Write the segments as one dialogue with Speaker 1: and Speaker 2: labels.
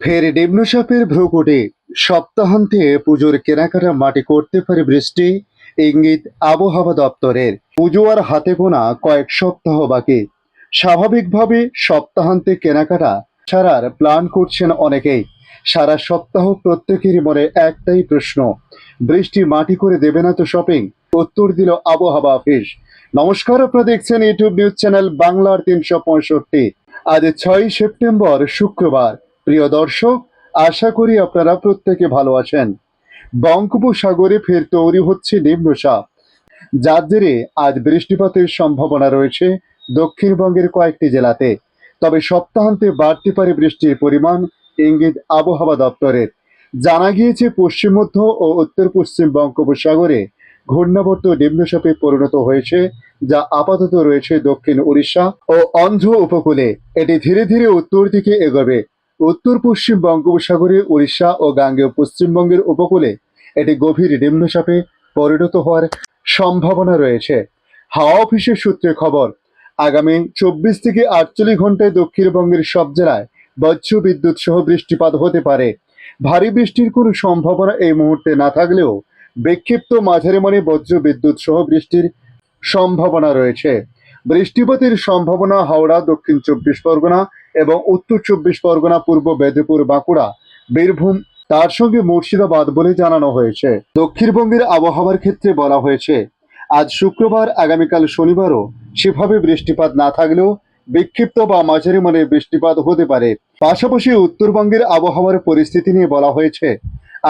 Speaker 1: ফের নিম্নচাপের ভ্রুকুটি। সপ্তাহান্তে পুজোর কেনাকাটা মাটি করতে পারে বৃষ্টি, ইঙ্গিত আবহাওয়া দপ্তরের। পুজো আর হাতে গোনা কয়েক সপ্তাহ বাকি। স্বাভাবিকভাবে সপ্তাহান্তে কেনাকাটা সারার প্ল্যান করছেন অনেকেই। সারা সপ্তাহ প্রত্যেকেরই মনে একটাই প্রশ্ন, বৃষ্টি মাটি করে দেবে না তো শপিং? উত্তর দিল আবহাওয়া অফিস। নমস্কার, আপনারা দেখছেন ইউটিউব নিউজ চ্যানেল বাংলার 365। আজ 6 সেপ্টেম্বর শুক্রবার। প্রিয় দর্শক, আশা করি আপনারা প্রত্যেকে ভালো আছেন। বঙ্গোপসাগরে ফের তৈরি হচ্ছে নিম্নচাপ, যার জেরে আজ বৃষ্টিপাতের সম্ভাবনা রয়েছে দক্ষিণবঙ্গের কয়েকটি জেলাতে। তবে সপ্তাহান্তে বাড়তে পারে বৃষ্টির পরিমাণ, ইঙ্গিত আবহাওয়া দপ্তরের। জানা গিয়েছে পশ্চিম মধ্য ও উত্তর পশ্চিম বঙ্গোপসাগরে ঘূর্ণাবর্ত নিম্নচাপে পরিণত হয়েছে, যা আপাতত রয়েছে দক্ষিণ উড়িষ্যা ও অন্ধ্র উপকূলে। এটি ধীরে ধীরে উত্তর দিকে এগোবে। উত্তর পশ্চিম বঙ্গোপসাগরে উড়িষ্যা ও গাঙ্গেয় পশ্চিমবঙ্গের উপকূলে এটি গভীর নিম্নচাপে পরিণত হওয়ার সম্ভাবনা রয়েছে। হাওয়া অফিসের সূত্রে খবর, আগামী 24 থেকে 48 ঘন্টায় দক্ষিণবঙ্গের সব জেলায় বজ্র বিদ্যুৎ সহ বৃষ্টিপাত হতে পারে। ভারী বৃষ্টির কোনো সম্ভাবনা এই মুহূর্তে না থাকলেও বিক্ষিপ্ত মাঝারি মানে বজ্র বিদ্যুৎ সহ বৃষ্টির সম্ভাবনা রয়েছে। বৃষ্টিপাতের সম্ভাবনা হাওড়া, দক্ষিণ 24 পরগনা এবং উত্তর 24 পরগনা, পূর্ব মেদিনীপুর, বাঁকুড়া, বীরভূম, তার সঙ্গে মুর্শিদাবাদ বলে জানানো হয়েছে। দক্ষিণবঙ্গের আবহাওয়ার ক্ষেত্রে বলা হয়েছে, আজ শুক্রবার, আগামীকাল শনিবারও সেভাবে বৃষ্টিপাত না থাকলেও বিক্ষিপ্ত বা মাঝারি মানের বৃষ্টিপাত হতে পারে। পাশাপাশি উত্তরবঙ্গের আবহাওয়ার পরিস্থিতি নিয়ে বলা হয়েছে,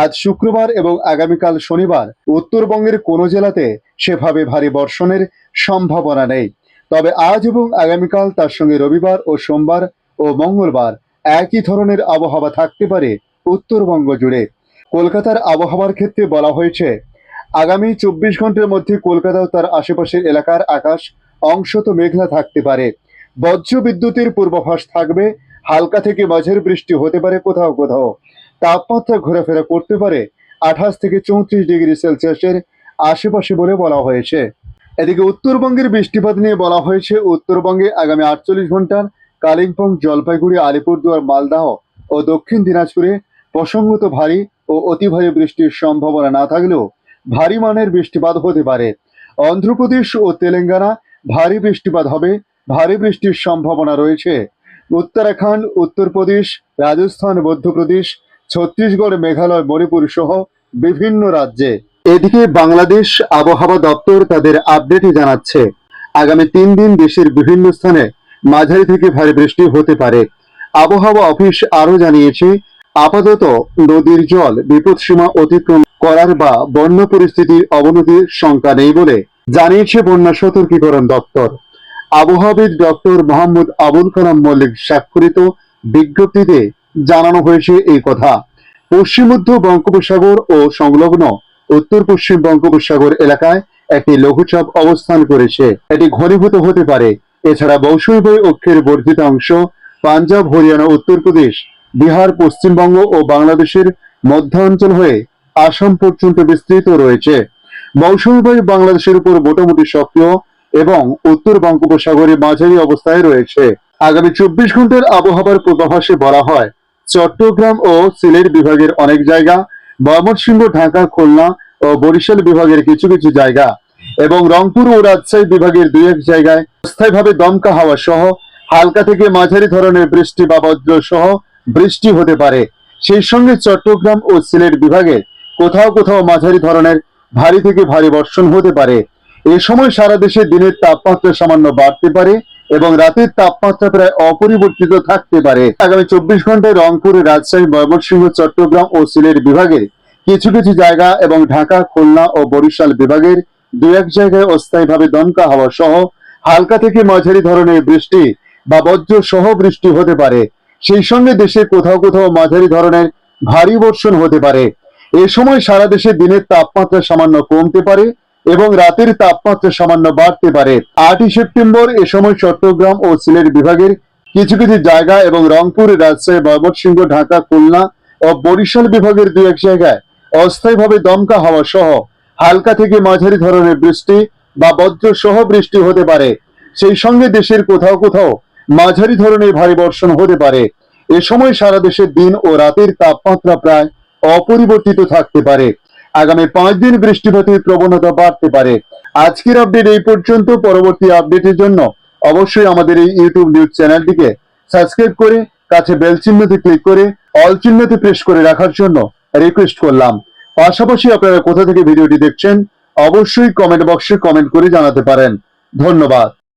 Speaker 1: আজ শুক্রবার এবং আগামীকাল শনিবার উত্তরবঙ্গের কোনো জেলাতে সেভাবে ভারী বর্ষণের সম্ভাবনা নেই। তবে আজ এবং আগামীকাল, তার সঙ্গে রবিবার ও সোমবার ও মঙ্গলবার একই ধরনের আবহাওয়া থাকতে পারে উত্তরবঙ্গ জুড়ে। কলকাতার আবহাওয়ার ক্ষেত্রে বলা হয়েছে, আগামী 24 ঘন্টার মধ্যে কলকাতা ও তার আশেপাশের এলাকার আকাশ অংশত মেঘলা থাকতে পারে। বজ্র বিদ্যুতের পূর্বাভাস থাকবে। হালকা থেকে মাঝারি বৃষ্টি হতে পারে কোথাও কোথাও। তাপমাত্রা ঘোরাফেরা করতে পারে 28 থেকে 34 ডিগ্রি সেলসিয়াসের আশেপাশে বলে বলা হয়েছে। এদিকে উত্তরবঙ্গের বৃষ্টিপাত নিয়ে বলা হয়েছে, উত্তরবঙ্গে আগামী 48 ঘন্টার কালিম্পং, জলপাইগুড়ি, আলিপুরদুয়ার, মালদহ ও দক্ষিণ দিনাজপুরে প্রসঙ্গত ভারী ও অতি ভারী বৃষ্টির সম্ভাবনা না থাকলেও ভারী মানের বৃষ্টিপাত হতে পারে। অন্ধ্রপ্রদেশ ও তেলেঙ্গানা ভারী বৃষ্টিপাত হবে। ভারী বৃষ্টির সম্ভাবনা রয়েছে উত্তরাখণ্ড, উত্তরপ্রদেশ, রাজস্থান, মধ্যপ্রদেশ, ছত্তিশগড়, মেঘালয়, মণিপুর সহ বিভিন্ন রাজ্যে। এদিকে বাংলাদেশ আবহাওয়া দপ্তর তাদের আপডেটে জানাচ্ছে, আগামী 3 দিন দেশের বিভিন্ন স্থানে মাঝারি থেকে ভারী বৃষ্টি হতে পারে। আবহাওয়া অফিস আরো জানিয়েছে, আপাতত নদীর জল বিপদসীমা অতিক্রম করার বা বন্যা পরিস্থিতির অবনতির শঙ্কা নেই বলে জানিয়েছে বন্যা সতর্কীকরণ দপ্তর। আবহাওয়াবিদ ডক্টর মোহাম্মদ আবুল কালাম মল্লিক স্বাক্ষরিত বিজ্ঞপ্তিতে জানানো হয়েছে এই কথা। পশ্চিম মধ্য বঙ্গোপসাগর ও সংলগ্ন উত্তর পশ্চিম বঙ্গোপসাগর এলাকায় একটি লঘুচাপ অবস্থান করেছে। এটি ঘনীভূত হতে পারে। এছাড়া মৌসুমী অক্ষের বর্ধিত অংশ পাঞ্জাব, হরিয়ানা, উত্তরপ্রদেশ, বিহার, পশ্চিমবঙ্গ ও বাংলাদেশের মধ্যাঞ্চল হয়ে আসাম পর্যন্ত বিস্তৃত রয়েছে। মৌসুমী বায়ু বাংলাদেশের উপর মোটামুটি সক্রিয় এবং উত্তর বঙ্গোপসাগরে মাঝারি অবস্থায় রয়েছে। আগামী 24 ঘন্টার আবহাওয়ার পূর্বাভাসে বলা হয়, চট্টগ্রাম ও সিলেট বিভাগের অনেক জায়গা, ময়মনসিংহ, ঢাকা, খুলনা ও বরিশাল বিভাগের কিছু কিছু জায়গা এবং রংপুর ও রাজশাহী বিভাগের 2-1 জায়গায় অস্থায়ীভাবে দমকা হাওয়া সহ হালকা থেকে মাঝারি ধরনের বৃষ্টি বা বজ্র সহ বৃষ্টি হতে পারে। সেই সঙ্গে চট্টগ্রাম ও সিলেট বিভাগে কোথাও কোথাও মাঝারি ধরনের ভারী থেকে ভারী বর্ষণ হতে পারে। এ সময় সারা দেশে দিনের তাপমাত্রা সামান্য বাড়তে পারে এবং রাতের তাপমাত্রা প্রায় অপরিবর্তিত থাকতে পারে। আগামী 24 ঘন্টায় রংপুর, রাজশাহী, ময়মনসিংহ, চট্টগ্রাম ও সিলেট বিভাগের কিছু কিছু জায়গা এবং ঢাকা, খুলনা ও বরিশাল বিভাগের 2-1 জায়গায় অস্থায়ীভাবে দমকা হাওয়া সহ হালকা থেকে মাঝারি ধরনের বৃষ্টি বা বজ্র সহ বৃষ্টি হতে পারে। সেই সঙ্গে দেশে কোথাও কোথাও মাঝারি ধরনের ভারী বর্ষণ হতে পারে। এ সময় সারা দেশে দিনের তাপমাত্রা সামান্য কমতে পারে এবং রাতের তাপমাত্রা সামান্য বাড়তে পারে। 8 সেপ্টেম্বর এ সময় চট্টগ্রাম ও সিলেট বিভাগের কিছু কিছু জায়গা এবং রংপুর, রাজশাহী, ময়মনসিংহ, ঢাকা, খুলনা ও বরিশাল বিভাগের 2-1 জায়গায় অস্থায়ীভাবে দমকা হাওয়া সহ হালকা থেকে মাঝারি ধরনের বৃষ্টি বা বজ্র সহ বৃষ্টি হতে পারে। সেই সঙ্গে দেশের কোথাও কোথাও মাঝারি ধরনের ভারী বর্ষণ হতে পারে। এ সময় সারা দেশে দিন ও রাতের তাপমাত্রা প্রায় অপরিবর্তিত থাকতে পারে। আগামী 5 দিন বৃষ্টিপাতের প্রবণতা বাড়তে পারে। আজকের আপডেট এই পর্যন্ত। পরবর্তী আপডেটের জন্য অবশ্যই আমাদের এই ইউটিউব নিউজ চ্যানেলটিকে সাবস্ক্রাইব করে কাছে বেল চিহ্নতে ক্লিক করে অল চিহ্নতে প্রেস করে রাখার জন্য রিকোয়েস্ট করলাম। পাশাপাশি আপনারা কোথা থেকে ভিডিওটি দেখছেন অবশ্যই কমেন্ট বক্সে কমেন্ট করে জানাতে পারেন। ধন্যবাদ।